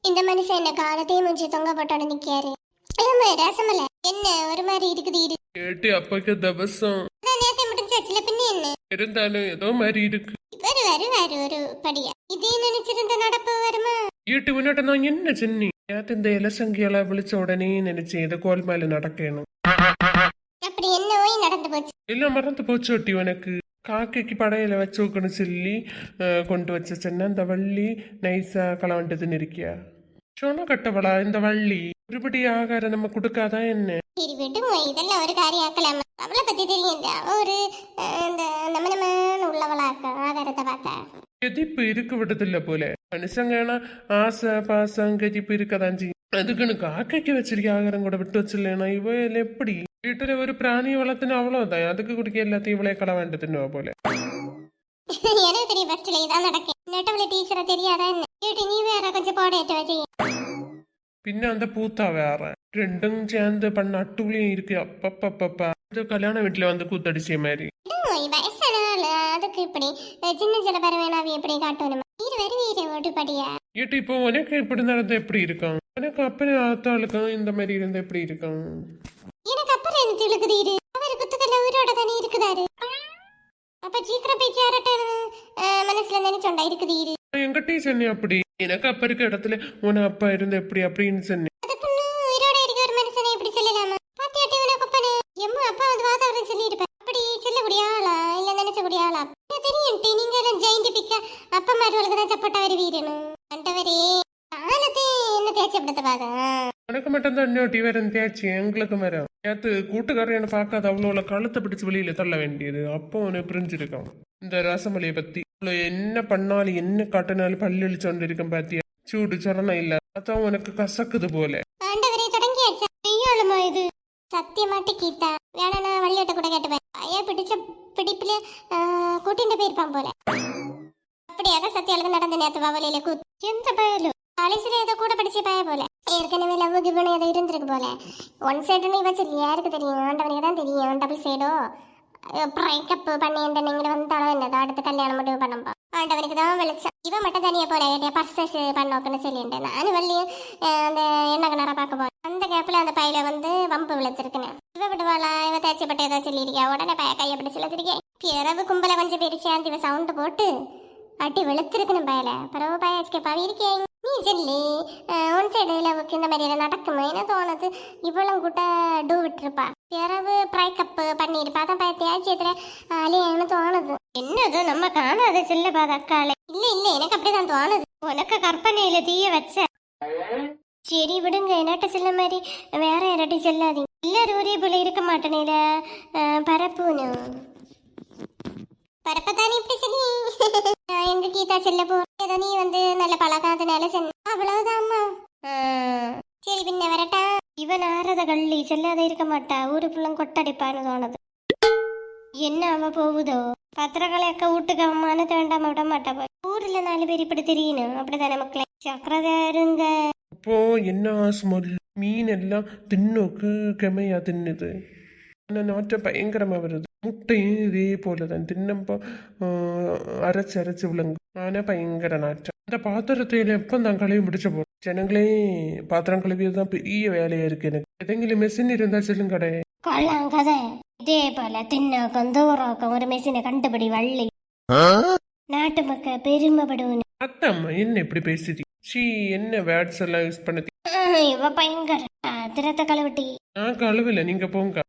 இந்த மனுஷன் என்ன காலத்தையும் மூஞ்சி தொங்க போட்டோட நிக்காரு. ரசமல என்ன ஒரு மாதிரி இருக்குது இரு கேட்டு அப்பக்கு தவசம் நேரத்தை முடிஞ்சாச்சுல பின்ன என்ன இருந்தாலும் ஏதோ மாதிரி இருக்கு. வருவாரு ஒரு படியா இதே நினைச்சிருந்த நடப்பு வருமா? வீட்டு முன்னாட்ட நான் என்ன சென்னி நேத்து இந்த இலசங்கியெல்லாம் விழிச்ச உடனே நினைச்சேன் ஏதோ கோல் மேல நடக்கணும். அப்படி என்ன ஓய் நடந்து போச்சு? எல்லாம் மறந்து போச்சு ஒட்டி உனக்கு காக்கைக்கு படையில வச்சு வைக்கணும் சொல்லி கொண்டு வச்ச சென்ன இந்த வள்ளி நைஸா களவண்டதுன்னு இருக்கியா சொன்ன கட்டவளா இந்த வள்ளி ஒருபடி ஆகாரம் நம்ம கொடுக்காதான் என்ன? சரி விடுங்க, இதெல்லாம் ஒரு காரியம் ஆக்கலாம். அவளை பத்தி தெரியும், ஒரு இந்த நம்ம உள்ளவளாக்க ஆகாரத்தை பார்க்க கதிப்பு இருக்கு விட்டதில்ல போல மனுஷங்கன்னா ஆசை பாசம் கதிப்பு இருக்கதான் செய்யும். அதுக்குன்னு காக்கைக்கு வச்சிருக்க ஆகாரம் கூட விட்டு வச்சிடலனா இவ எப்படி வீட்டுல ஒரு பிராணி வளர்த்துன்னு அவ்வளவுதான் அதுக்கு குடிக்க எல்லாத்தையும் இவளே கள வேண்டதுன்னு போல. எனக்கு தெரியும் ஃபர்ஸ்ட்ல இதான் நடக்கும். நெட்டவள டீச்சரை தெரியாதா என்ன? கேட்டு நீ வேற கொஞ்சம் போடேட்டு வச்சு പിന്നെ அந்த பூத்தா வேற ரெண்டும் சேர்ந்து பண்ண அட்டுலியும் இருக்கு. அப்பப்பப்பா இது கல்யாண வீட்டுல வந்து கூத்தடிச்ச மாதிரி வயசானால அதுக்கு இப்படி சின்ன சில பேர் வேணாவி எப்படி காட்டணும். வீடு வரி வீடு ஓட்டுப்படியா ஏட்டு இப்போ உனக்கு இப்படி நடந்தா எப்படி இருக்கும்? உனக்கு அப்பனே ஆத்தாளுக்கும் இந்த மாதிரி இருந்தா எப்படி இருக்கும்? எனக்கு அப்புறம் என்ன திழுக்குது இரு அவர் குத்துக்கல்ல உயிரோட தானே இருக்குதாரு. அப்ப சீக்கிரம் போய் சேரட்டேன்னு மனசுல நினைச்சோண்டா இருக்குது இரு. என்கிட்ட சொன்னி அப்படி எனக்கு அப்ப இருக்க இடத்துல உன அப்பா இருந்த எப்படி அப்படின்னு சொன்னேன். அதுக்குன்னு உயிரோட இருக்க ஒரு மனுஷனை எப்படி சொல்லலாமா? பாத்தியாட்டி உனக்கு அப்பனே எம்மா அப்பா வந்து வாதாவரம் சொல்லியிருப்பேன். அப்படி சொல்லக்கூடிய ஆளா இல்ல நினைச்சக்கூடிய ஆளா தெரியும். நீங்க எல்லாம் ஜெயிண்ட் பிக்க அப்பா மார்களுக்கு தான் சப்போட்டா வருவீரணும். அண்டவரே காலத்தை என்ன தேய்ச்சப்படுத்த பாதா உனக்கு மட்டும் தான் இன்னொட்டி வேற தேய்ச்சி எங்களுக்கு வரும். நேற்று கூட்டுக்காரையான பார்க்காத அவ்வளோ கழுத்தை பிடிச்சு வெளியில தள்ள வேண்டியது. அப்போ உனக்கு புரிஞ்சிருக்கான் இந்த ரசமலையை பத்தி. என்ன பண்ணாலும் என்ன காட்டினாலும் பள்ளி அழிச்சோண்டு இருக்கும் பாத்தியா? சூடு சொரணம் இல்ல அதான் உனக்கு கசக்குது போல. ஆண்டவரே தொடங்கியாச்சா? பெய்யாளுமா இது சத்தியமாட்டி கீதா வேணா வள்ளியோட்ட கூட கேட்டுப்பேன். ஐயா பிடிச்ச பிடிப்புல கூட்டிட்டு போயிருப்பான் போல. அப்படியாக சத்தியாளுக்கு நடந்த நேத்து வவலையில கூத்து எந்த பயலும் காலேஜ்ல ஏதோ கூட படிச்ச பய போல. ஏற்கனவே லவ் கிவன் ஏதோ இருந்திருக்கு போல. ஒன் சைடுன்னு இவ சொல்லி யாருக்கு தெரியும்? ஆண்டவனுக்கு தான் தெரியும். டபுள் சைடோ பிரேக்கப் பண்ணி நீங்க வந்தாலும் என்னதோ அடுத்து கல்யாணம் முடிவு பண்ணப்பா ஆண்டவனுக்கு தான் வெளிச்சம். இவன் மட்டும் தனியா போல பர்சஸ் பண்ணோக்குன்னு சொல்லிட்டு நானும் வள்ளியும் அந்த எண்ணெய் கிணற பார்க்க போறேன். அந்த கேப்ல அந்த பையில வந்து வம்பு விழுத்திருக்குன்னு இவ விடுவாளா? இவ தேய்ச்சிப்பட்ட ஏதோ சொல்லியிருக்கியா? உடனே பய கையை பிடிச்சு இழுத்திருக்கேன். பிறகு கும்பலை கொஞ்சம் பேர் சேர்ந்து இவ சவுண்டு போட்டு அட்டி வெளுத்திருக்கணும் பயல. பிறகு பய எஸ்கேப் இருக்கேன். நீ சொல்லி ஒன் சைடு லவுக்கு இந்த மாதிரி நடக்குமா என்ன தோணுது? இவ்வளவு கூட்ட டூ விட்டுருப்பா. பிறகு பிரேக்கப் பண்ணிருப்பா. அதான் தேய்ச்சியத்துல அழியன்னு தோணுது. என்னது நம்ம காணாத செல்ல பாத அக்காளே. இல்ல இல்ல எனக்கு அப்படிதான் தோணுது. உனக்கு கற்பனையில தீய வச்ச. சரி விடுங்க, என்னட்ட செல்ல மாதிரி வேற யாராட்டி செல்லாதீங்க. எல்லாரும் ஒரே போல இருக்க மாட்டேனில. பரப்புன்னு பரப்பத்தானே இப்படி சொல்லி எங்க கீதா செல்ல போற நீ வந்து நல்ல பழகாதனால அவ்வளவுதான் அம்மா. சரி பின்ன வரட்டா? இவன் ஆறத கள்ளி செல்லாத இருக்க மாட்டா. ஊரு புள்ளம் கொட்டடிப்பான்னு தோணுது. என்ன அவ போகுதோ பத்திரகாளி அக்கா வீட்டுக்கு அவன் மானத்தை வேண்டாம விட மாட்டா. ஊர்ல 4 பேர் இப்படி தெரியணும். அப்படித்தானே மக்களே? சக்கரதாருங்க அப்போ என்ன ஸ்மெல் மீன் எல்லாம் தின்னோக்கு கெமையா தின்னுது. நாற்றம் பயங்கரமா வருது. முட்டையும் இதே போலதான் தின்னப்போ அரைச்சு விளங்கு. ஆனா பயங்கர நாற்றம். அந்த பாத்திரத்தையில எப்ப நான் கழுவி முடிச்ச போறேன். ஜனங்களே பாத்திரம் கழுவியதுதான் பெரிய வேலையா இருக்கு எனக்கு. எதெങ്കിലും மெஷின் இருந்தா சொல்லுங்கடே. கொள்ளாம் கதை இதே போல தின்னோக்கம் தூரோக்கம் ஒரு மெஷினை கண்டுபிடி வள்ளி. நாட்டு மக்க பெருமைப்படுவனு. அத்தம்மா என்ன இப்படி பேசுதி? ஷீ என்ன வேர்ட்ஸ் எல்லாம் யூஸ் பண்ணது? இவ பயங்கர திரத்த கழுவிட்டி. நான் கழுவில, நீங்க போங்க.